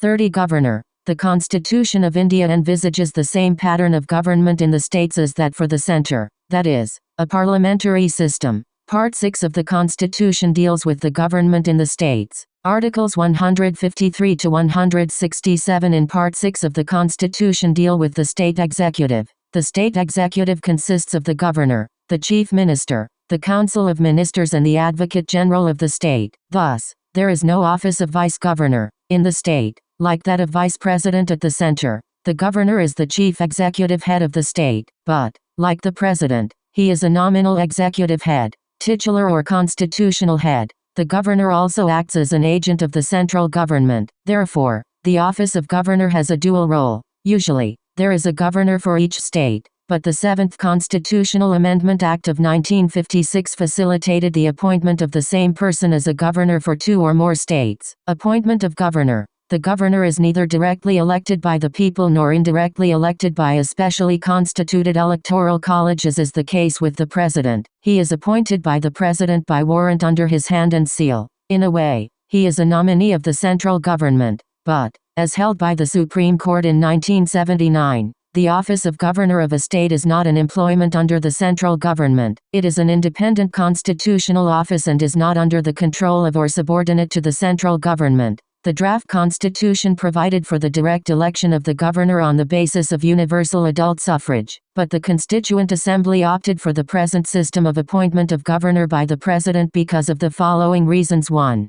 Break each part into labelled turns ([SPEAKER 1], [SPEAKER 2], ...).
[SPEAKER 1] 30. Governor. The Constitution of India envisages the same pattern of government in the states as that for the centre, that is, a parliamentary system. Part 6 of the Constitution deals with the government in the states. Articles 153 to 167 in Part 6 of the Constitution deal with the state executive. The state executive consists of the governor, the chief minister, the council of ministers and the advocate general of the state. Thus, there is no office of vice-governor in the state, like that of vice president at the center. The governor is the chief executive head of the state, but, like the president, he is a nominal executive head, titular or constitutional head. The governor also acts as an agent of the central government. Therefore, the office of governor has a dual role. Usually, there is a governor for each state, but the 7th Constitutional Amendment Act of 1956 facilitated the appointment of the same person as a governor for 2 or more states. Appointment of governor. The governor is neither directly elected by the people nor indirectly elected by a specially constituted electoral college, as is the case with the president. He is appointed by the president by warrant under his hand and seal. In a way, he is a nominee of the central government, but, as held by the Supreme Court in 1979, the office of governor of a state is not an employment under the central government. It is an independent constitutional office and is not under the control of or subordinate to the central government. The draft constitution provided for the direct election of the governor on the basis of universal adult suffrage, but the Constituent Assembly opted for the present system of appointment of governor by the president because of the following reasons. 1.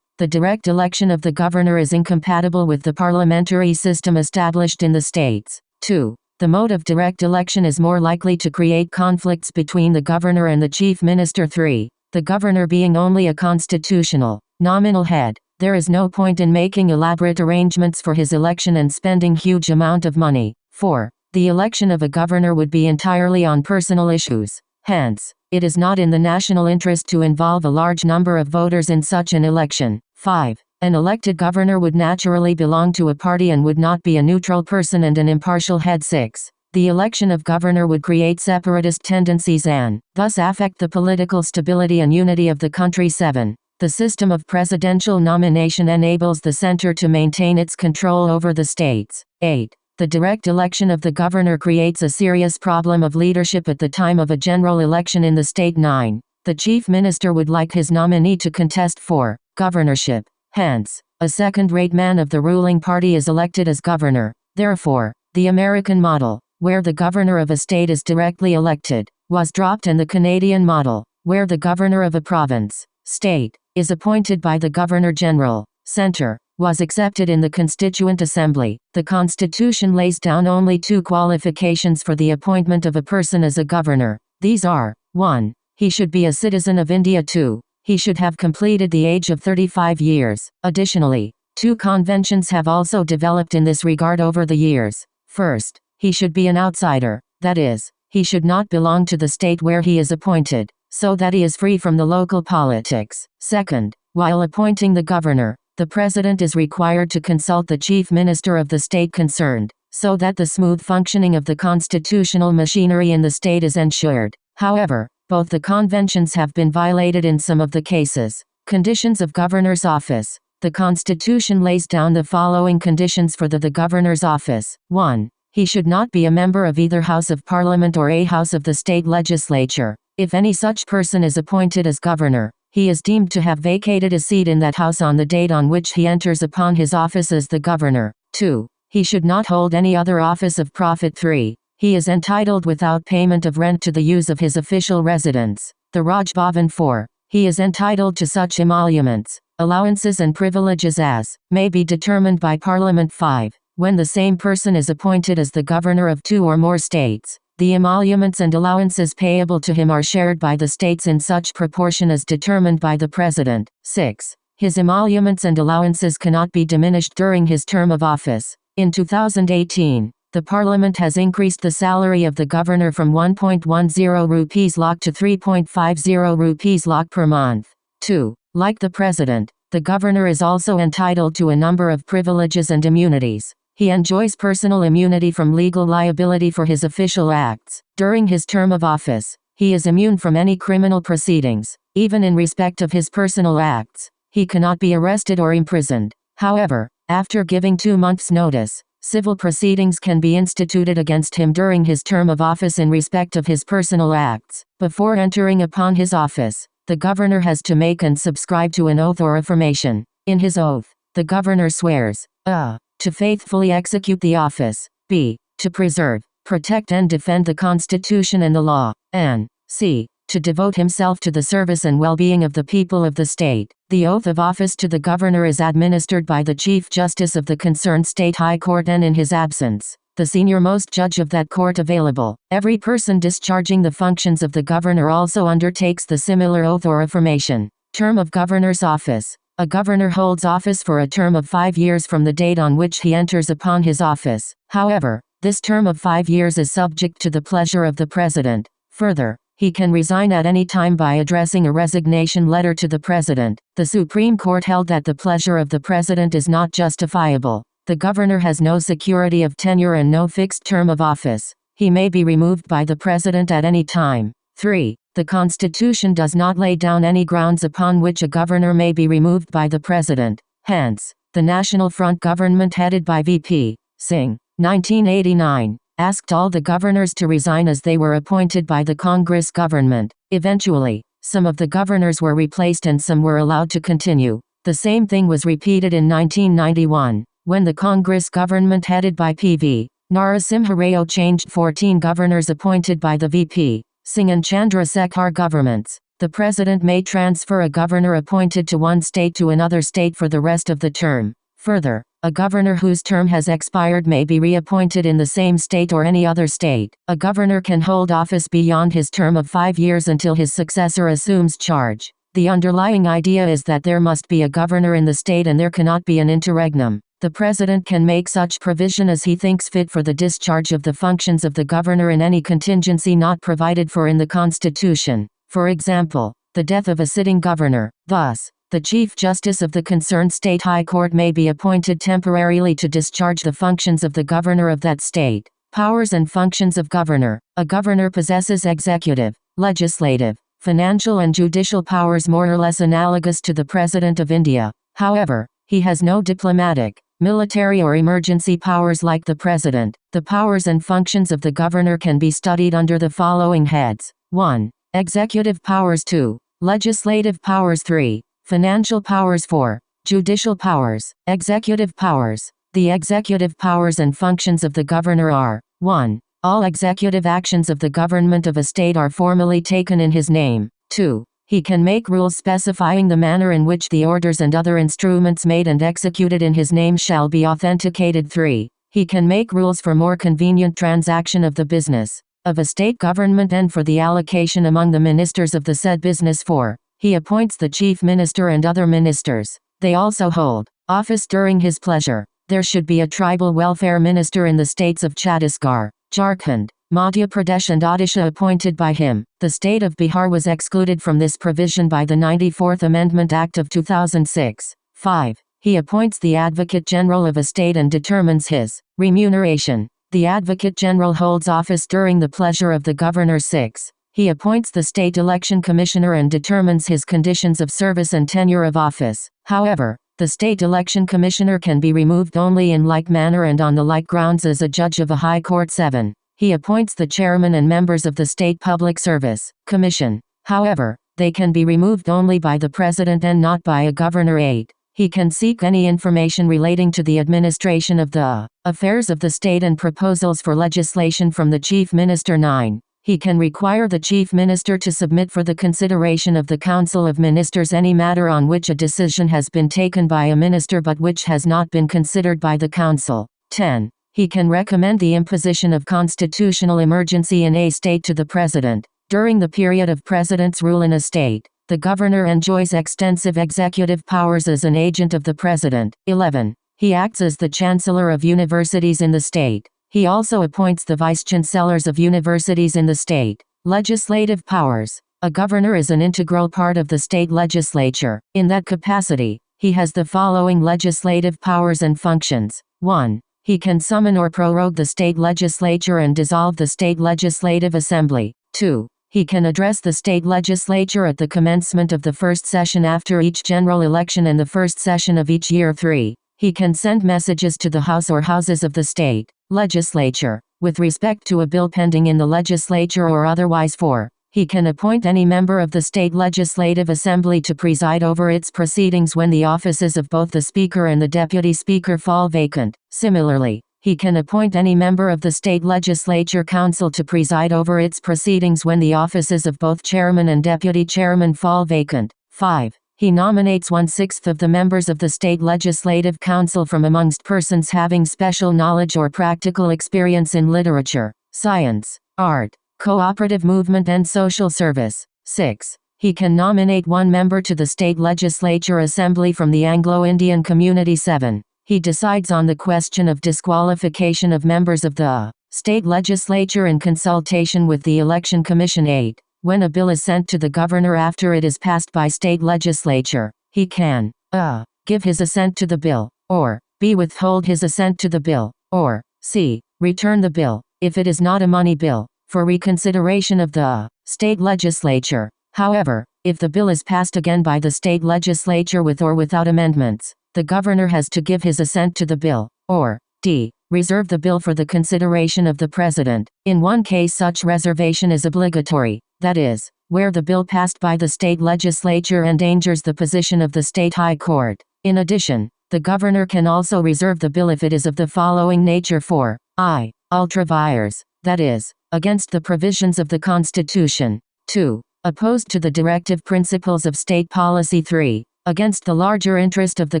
[SPEAKER 1] The direct election of the governor is incompatible with the parliamentary system established in the states. 2. The mode of direct election is more likely to create conflicts between the governor and the chief minister. 3. The governor being only a constitutional, nominal head, there is no point in making elaborate arrangements for his election and spending huge amount of money. 4. The election of a governor would be entirely on personal issues. Hence, it is not in the national interest to involve a large number of voters in such an election. 5. An elected governor would naturally belong to a party and would not be a neutral person and an impartial head. 6. The election of governor would create separatist tendencies and, thus affect the political stability and unity of the country. 7. The system of presidential nomination enables the center to maintain its control over the states. 8. The direct election of the governor creates a serious problem of leadership at the time of a general election in the state. 9. The chief minister would like his nominee to contest for governorship. Hence, a second-rate man of the ruling party is elected as governor. Therefore, the American model, where the governor of a state is directly elected, was dropped, and the Canadian model, where the governor of a province, state, is appointed by the Governor-General, Centre, was accepted in the Constituent Assembly. The Constitution lays down only 2 qualifications for the appointment of a person as a governor. These are: 1. He should be a citizen of India. 2. He should have completed the age of 35 years. Additionally, 2 conventions have also developed in this regard over the years. First, he should be an outsider, that is, he should not belong to the state where he is appointed, so that he is free from the local politics. Second, while appointing the governor, the president is required to consult the chief minister of the state concerned, so that the smooth functioning of the constitutional machinery in the state is ensured. However, both the conventions have been violated in some of the cases. Conditions of governor's office. The Constitution lays down the following conditions for the governor's office. 1. He should not be a member of either House of Parliament or a House of the state legislature. If any such person is appointed as governor, he is deemed to have vacated a seat in that house on the date on which he enters upon his office as the governor. 2. He should not hold any other office of profit. 3. He is entitled without payment of rent to the use of his official residence, the Raj Bhavan. 4. He is entitled to such emoluments, allowances and privileges as may be determined by Parliament. 5. When the same person is appointed as the governor of 2 or more states, the emoluments and allowances payable to him are shared by the states in such proportion as determined by the president. 6. His emoluments and allowances cannot be diminished during his term of office. In 2018, the Parliament has increased the salary of the governor from 1.10 rupees lakh to 3.50 rupees lakh per month. 2. Like the president, the governor is also entitled to a number of privileges and immunities. He enjoys personal immunity from legal liability for his official acts. During his term of office, he is immune from any criminal proceedings. Even in respect of his personal acts, he cannot be arrested or imprisoned. However, After giving 2 months' notice, civil proceedings can be instituted against him during his term of office in respect of his personal acts. Before entering upon his office, the governor has to make and subscribe to an oath or affirmation. In his oath, the governor swears a. To faithfully execute the office, b. To preserve, protect and defend the Constitution and the law, and c. To devote himself to the service and well-being of the people of the state. The oath of office to the governor is administered by the Chief Justice of the concerned state high court and in his absence, the senior-most judge of that court available. Every person discharging the functions of the governor also undertakes the similar oath or affirmation. Term of governor's office. A governor holds office for a term of 5 years from the date on which he enters upon his office. However, this term of 5 years is subject to the pleasure of the president. Further, he can resign at any time by addressing a resignation letter to the president. The Supreme Court held that the pleasure of the president is not justifiable. The governor has no security of tenure and no fixed term of office. He may be removed by the president at any time. 3. The Constitution does not lay down any grounds upon which a governor may be removed by the president. Hence, the National Front government headed by V.P. Singh, 1989, asked all the governors to resign as they were appointed by the Congress government. Eventually, some of the governors were replaced and some were allowed to continue. The same thing was repeated in 1991, when the Congress government headed by P.V. Narasimha Rao changed 14 governors appointed by the V.P. Singh and Chandrasekhar governments. The president may transfer a governor appointed to one state to another state for the rest of the term. Further, a governor whose term has expired may be reappointed in the same state or any other state. A governor can hold office beyond his term of 5 years until his successor assumes charge. The underlying idea is that there must be a governor in the state and there cannot be an interregnum. The president can make such provision as he thinks fit for the discharge of the functions of the governor in any contingency not provided for in the Constitution. For example, the death of a sitting governor. Thus, the Chief Justice of the concerned state high court may be appointed temporarily to discharge the functions of the governor of that state. Powers and functions of governor. A governor possesses executive, legislative, financial and judicial powers more or less analogous to the President of India. However, he has no diplomatic, military or emergency powers like the president. The powers and functions of the governor can be studied under the following heads. 1. Executive powers. 2. Legislative powers. 3. Financial powers. 4. Judicial powers. Executive powers. The executive powers and functions of the governor are: 1. All executive actions of the government of a state are formally taken in his name. 2. He can make rules specifying the manner in which the orders and other instruments made and executed in his name shall be authenticated. 3. He can make rules for more convenient transaction of the business of a state government and for the allocation among the ministers of the said business. 4. He appoints the chief minister and other ministers. They also hold office during his pleasure. There should be a tribal welfare minister in the states of Chhattisgarh, Jharkhand, Madhya Pradesh and Odisha appointed by him. The state of Bihar was excluded from this provision by the 94th Amendment Act of 2006. 5. He appoints the Advocate General of a state and determines his remuneration. The Advocate General holds office during the pleasure of the governor. 6. He appoints the State Election Commissioner and determines his conditions of service and tenure of office. However, the State Election Commissioner can be removed only in like manner and on the like grounds as a judge of a high court. 7. He appoints the chairman and members of the State Public Service Commission. However, they can be removed only by the president and not by a governor. 8. He can seek any information relating to the administration of the affairs of the state and proposals for legislation from the chief minister. 9. He can require the chief minister to submit for the consideration of the Council of Ministers any matter on which a decision has been taken by a minister but which has not been considered by the Council. 10. He can recommend the imposition of constitutional emergency in a state to the president. During the period of president's rule in a state, the governor enjoys extensive executive powers as an agent of the president. 11. He acts as the chancellor of universities in the state. He also appoints the vice-chancellors of universities in the state. Legislative powers. A governor is an integral part of the state legislature. In that capacity, he has the following legislative powers and functions. 1. He can summon or prorogue the state legislature and dissolve the state legislative assembly. 2. He can address the state legislature at the commencement of the first session after each general election and the first session of each year. 3. He can send messages to the House or Houses of the state legislature with respect to a bill pending in the legislature or otherwise for. He can appoint any member of the state legislative assembly to preside over its proceedings when the offices of both the Speaker and the Deputy Speaker fall vacant. Similarly, he can appoint any member of the state legislature council to preside over its proceedings when the offices of both chairman and deputy chairman fall vacant. 5. He nominates 1/6 of the members of the state legislative council from amongst persons having special knowledge or practical experience in literature, science, art, cooperative movement and social service. 6. He can nominate 1 member to the state legislature assembly from the Anglo-Indian community. 7. He decides on the question of disqualification of members of the state legislature in consultation with the Election Commission. 8. When a bill is sent to the governor after it is passed by state legislature, he can a. give his assent to the bill, or b. withhold his assent to the bill, or c. return the bill, if it is not a money bill, for reconsideration of the state legislature. However, if the bill is passed again by the state legislature with or without amendments, the governor has to give his assent to the bill, or d. reserve the bill for the consideration of the president. In one case such reservation is obligatory, that is, where the bill passed by the state legislature endangers the position of the state high court. In addition, the governor can also reserve the bill if it is of the following nature: for I. ultra vires, that is, against the provisions of the Constitution; 2. opposed to the directive principles of state policy; 3. against the larger interest of the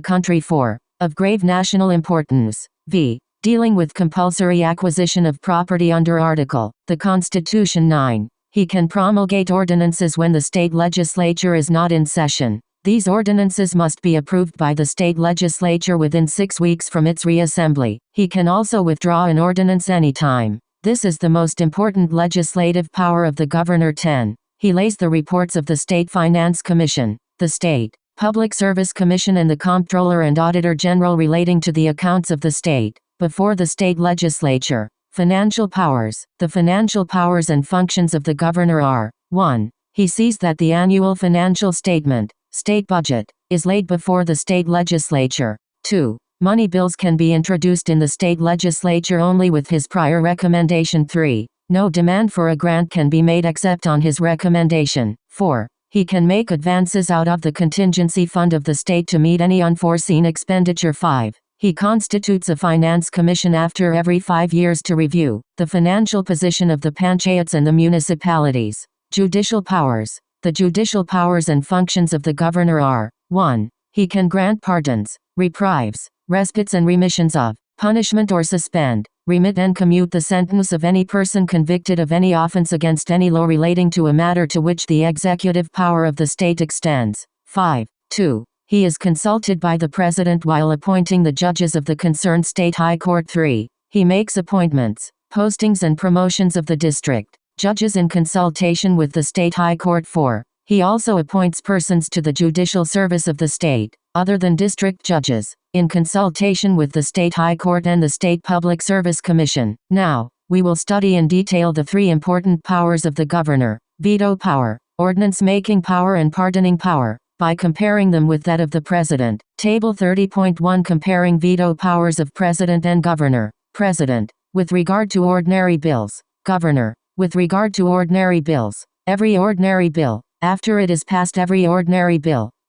[SPEAKER 1] country; 4. of grave national importance. v. dealing with compulsory acquisition of property under Article the Constitution 9. He can promulgate ordinances when the state legislature is not in session. These ordinances must be approved by the state legislature within 6 weeks from its reassembly. He can also withdraw an ordinance anytime. This is the most important legislative power of the governor. 10. He lays the reports of the State Finance Commission, the State Public Service Commission and the Comptroller and Auditor General relating to the accounts of the state, before the state legislature. Financial powers. The financial powers and functions of the governor are: 1. He sees that the annual financial statement, state budget, is laid before the state legislature. 2. Money bills can be introduced in the state legislature only with his prior recommendation. 3. No demand for a grant can be made except on his recommendation. 4. He can make advances out of the contingency fund of the state to meet any unforeseen expenditure. 5. He constitutes a finance commission after every 5 years to review the financial position of the panchayats and the municipalities. Judicial powers. The judicial powers and functions of the governor are: 1. He can grant pardons, reprieves, respites and remissions of punishment or suspend, remit and commute the sentence of any person convicted of any offense against any law relating to a matter to which the executive power of the state extends. 5. 2. He is consulted by the president while appointing the judges of the concerned state high court. 3. He makes appointments, postings and promotions of the district judges in consultation with the state high court. 4. He also appoints persons to the judicial service of the state, other than district judges, in consultation with the state high court and the state public service commission. Now, we will study in detail the 3 important powers of the governor: veto power, ordinance-making power and pardoning power, by comparing them with that of the president. Table 30.1 Comparing veto powers of president and governor. President. With regard to ordinary bills. Governor. With regard to ordinary bills. Every ordinary bill, after it is passed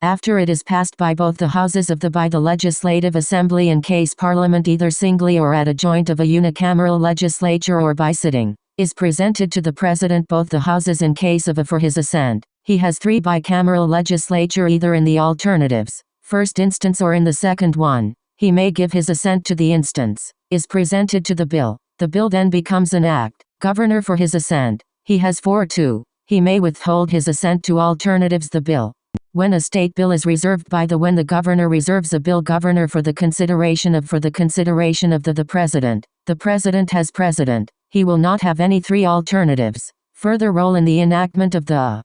[SPEAKER 1] after it is passed by both the houses of the legislative assembly in case parliament either singly or at a joint of a unicameral legislature or by sitting, is presented to the president both the houses in case of a for his assent. He has 3 bicameral legislature either in the alternatives, first instance or in the second one. He may give his assent to the instance, is presented to the bill. The bill then becomes an act. Governor for his assent. He has 4. 2. He may withhold his assent to alternatives. The bill. When a state bill is reserved by the when the governor reserves a bill governor for the consideration of the president. The president has president. He will not have any 3 alternatives. Further role in the enactment of the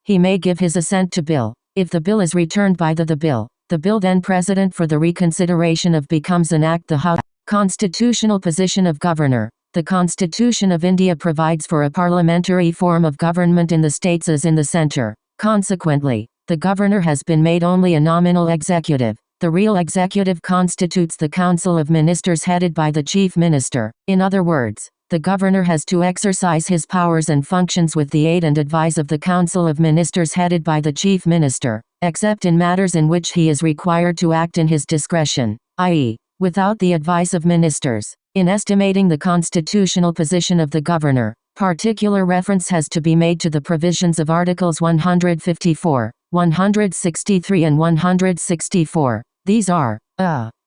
[SPEAKER 1] he may give his assent to bill. If the bill is returned by the bill then president for the reconsideration of becomes an act. The House. Constitutional position of governor. The Constitution of India provides for a parliamentary form of government in the states as in the centre. Consequently, the governor has been made only a nominal executive. The real executive constitutes the Council of Ministers headed by the Chief Minister. In other words, the governor has to exercise his powers and functions with the aid and advice of the Council of Ministers headed by the Chief Minister, except in matters in which he is required to act in his discretion, i.e., without the advice of ministers. In estimating the constitutional position of the governor, particular reference has to be made to the provisions of Articles 154, 163 and 164. These are,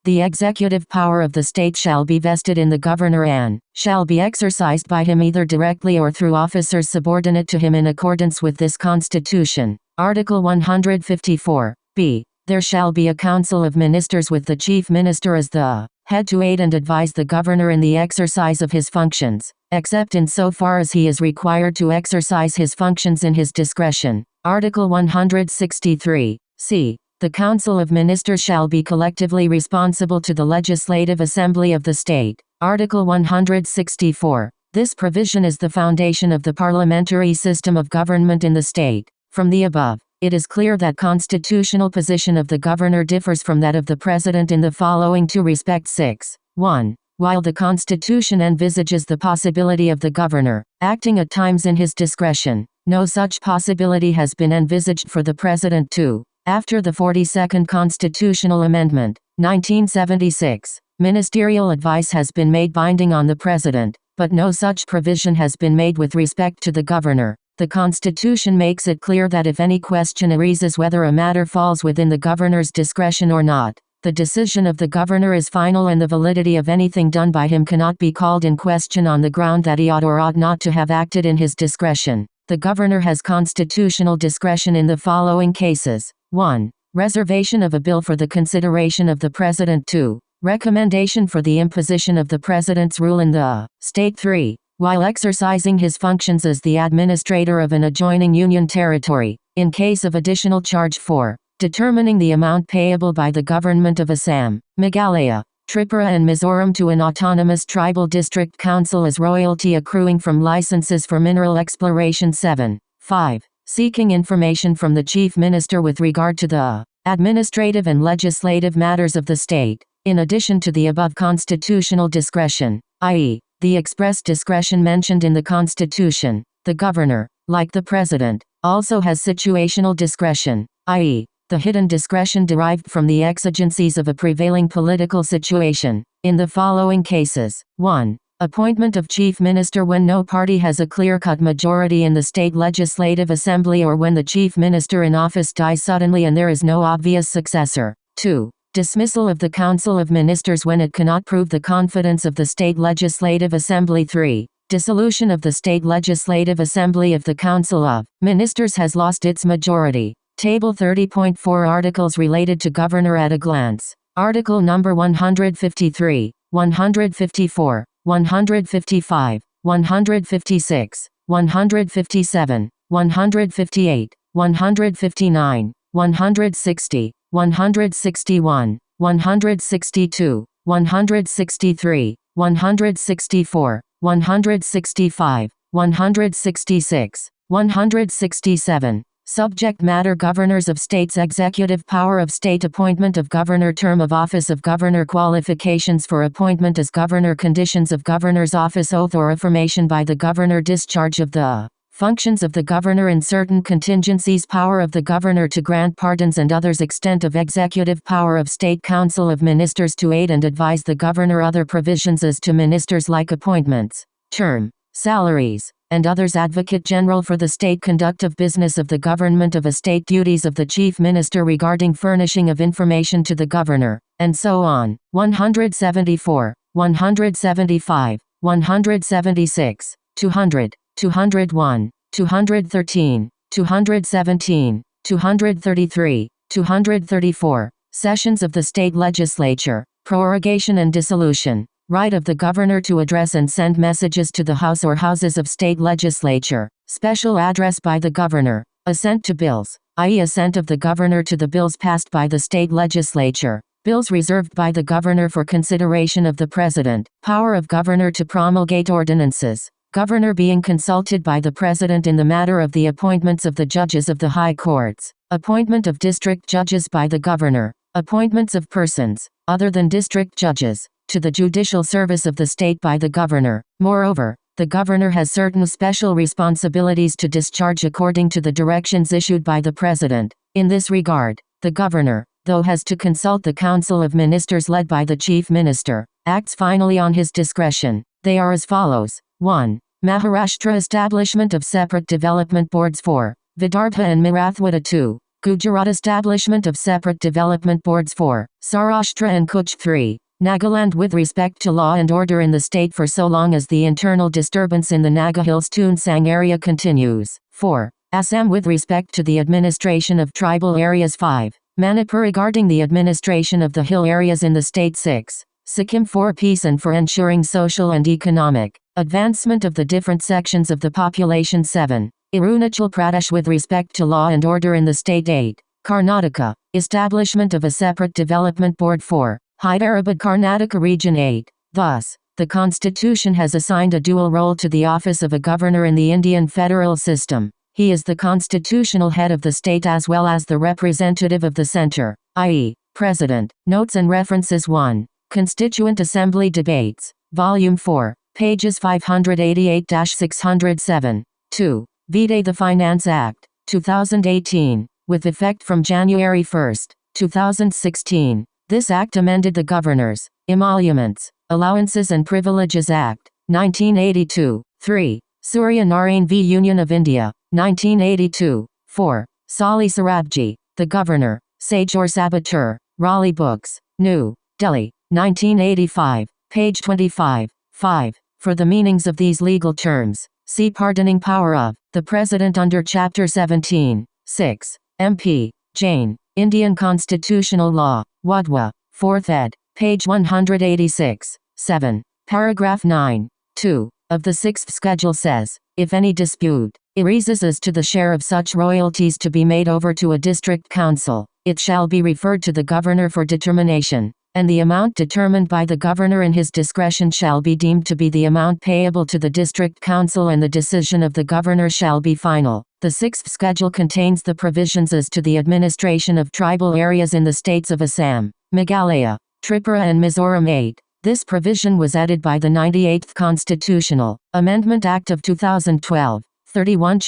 [SPEAKER 1] the executive power of the state shall be vested in the governor and shall be exercised by him either directly or through officers subordinate to him in accordance with this constitution. Article 154, b. There shall be a council of ministers with the chief minister as the head to aid and advise the governor in the exercise of his functions, except in so far as he is required to exercise his functions in his discretion. Article 163, c. The Council of Ministers shall be collectively responsible to the Legislative Assembly of the state. Article 164. This provision is the foundation of the parliamentary system of government in the state. From the above, it is clear that constitutional position of the governor differs from that of the president in the following two respects. 6. 1. While the Constitution envisages the possibility of the governor acting at times in his discretion, no such possibility has been envisaged for the president. 2. After the 42nd Constitutional Amendment, 1976, ministerial advice has been made binding on the President, but no such provision has been made with respect to the Governor. The Constitution makes it clear that if any question arises whether a matter falls within the Governor's discretion or not, the decision of the Governor is final and the validity of anything done by him cannot be called in question on the ground that he ought or ought not to have acted in his discretion. The Governor has constitutional discretion in the following cases. 1. Reservation of a bill for the consideration of the President. 2. Recommendation for the imposition of the President's rule in the state. 3. While exercising his functions as the administrator of an adjoining Union territory, in case of additional charge. 4. Determining the amount payable by the government of Assam, Meghalaya, Tripura and Mizoram to an autonomous tribal district council as royalty accruing from licenses for mineral exploration. 7. 5. Seeking information from the Chief Minister with regard to the administrative and legislative matters of the state, in addition to the above constitutional discretion, i.e., the express discretion mentioned in the Constitution. The Governor, like the President, also has situational discretion, i.e., the hidden discretion derived from the exigencies of a prevailing political situation, in the following cases. 1. Appointment of Chief Minister when no party has a clear-cut majority in the state legislative assembly or when the Chief Minister in office dies suddenly and there is no obvious successor. 2. Dismissal of the Council of Ministers when it cannot prove the confidence of the state legislative assembly. 3. Dissolution of the state legislative assembly if the Council of Ministers has lost its majority. Table 30.4 Articles related to Governor at a glance. Article number 153, 154, 155, 156, 157, 158, 159, 160, 161, 162, 163, 164, 165, 166, 167. Subject matter: Governors of states, executive power of state, appointment of governor, term of office of governor, qualifications for appointment as governor, conditions of governor's office, oath or affirmation by the governor, discharge of the functions of the governor in certain contingencies, power of the governor to grant pardons and others, extent of executive power of state, council of ministers to aid and advise the governor, other provisions as to ministers like appointments, term, salaries, and others, Advocate General for the state, conduct of business of the government of a state, duties of the chief minister regarding furnishing of information to the governor, and so on. 174, 175, 176, 200, 201, 213, 217, 233, 234. Sessions of the state legislature, prorogation and dissolution. Right of the governor to address and send messages to the House or Houses of state legislature. Special address by the governor. Assent to bills, i.e. assent of the governor to the bills passed by the state legislature. Bills reserved by the governor for consideration of the president. Power of governor to promulgate ordinances. Governor being consulted by the president in the matter of the appointments of the judges of the high courts. Appointment of district judges by the governor. Appointments of persons, other than district judges, to the judicial service of the state by the governor. Moreover, the governor has certain special responsibilities to discharge according to the directions issued by the president. In this regard, the governor, though has to consult the council of ministers led by the chief minister, acts finally on his discretion. They are as follows. 1. Maharashtra establishment of separate development boards 4. Vidarbha and Marathwada 2. Gujarat establishment of separate development boards 4. Saurashtra and Kutch 3. Nagaland with respect to law and order in the state for so long as the internal disturbance in the Naga Hills Tunsang area continues. 4. Assam with respect to the administration of tribal areas 5. Manipur regarding the administration of the hill areas in the state 6. Sikkim for peace and for ensuring social and economic advancement of the different sections of the population 7. Arunachal Pradesh with respect to law and order in the state 8. Karnataka, establishment of a separate development board 4. Hyderabad Karnataka region 8. Thus, the constitution has assigned a dual role to the office of a governor in the Indian federal system. He is the constitutional head of the state as well as the representative of the center, i.e., president. Notes and references 1. Constituent Assembly Debates, Volume 4, pages 588-607. 2. Vide the Finance Act, 2018, with effect from January 1, 2016. This act amended the Governors, Emoluments, Allowances and Privileges Act, 1982. 3. Surya Narayan v. Union of India, 1982. 4. Sali Sarabji, The Governor, Sage or Saboteur, Raleigh Books, New Delhi, 1985, page 25. 5. For the meanings of these legal terms, see Pardoning Power of the President under Chapter 17. 6. MP. Jain, Indian Constitutional Law, Wadhwa, 4th ed., page 186. 7. Paragraph 9. 2. Of the 6th schedule says, if any dispute arises as to the share of such royalties to be made over to a district council, it shall be referred to the governor for determination, and the amount determined by the governor in his discretion shall be deemed to be the amount payable to the district council and the decision of the governor shall be final. The 6th schedule contains the provisions as to the administration of tribal areas in the states of Assam, Meghalaya, Tripura and Mizoram 8. This provision was added by the 98th Constitutional Amendment Act of 2012, 31